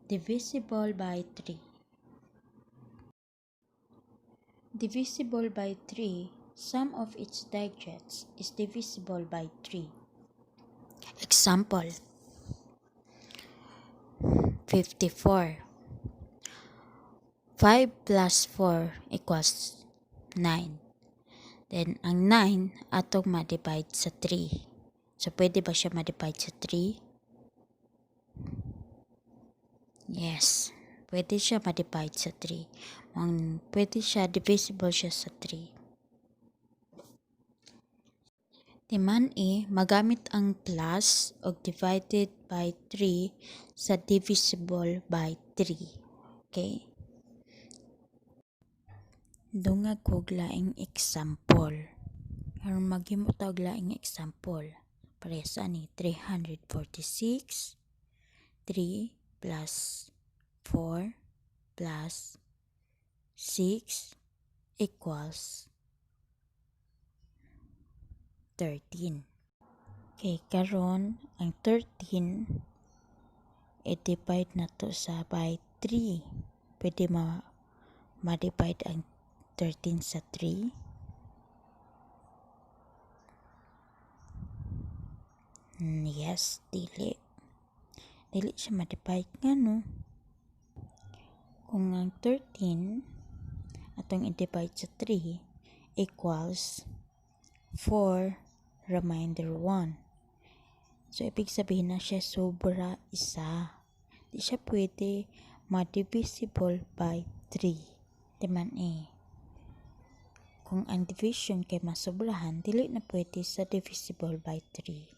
Divisible by 3. Divisible by 3, sum of its digits is divisible by 3. Example, 54. 5 plus 4 equals 9. Then, ang 9 atong ma-divide sa 3. So, pwede ba siya ma-divide sa 3? Yes. Pwede siya ma-divide sa 3. Pwede siya, divisible siya sa 3. Timan magamit ang plus o divided by 3 sa divisible by 3. Okay? Dungag kog laing example. Aron maghimo tag laing example. Parehas ani 346 3 plus 4 plus 6 equals 13. Okay, karon ang 13 i-divide na to sa by 3. Pwede ma-divide ang 13 sa 3. Yes, dili. Dili siya ma-divide nga no. Kung ang 13 atong i-divide sa 3 equals 4 remainder 1. So, ibig sabihin na siya sobra isa. Di siya pwede ma-divisible by 3. Timan Kung ang division kay masobrahan, dili na pwede sa divisible by 3.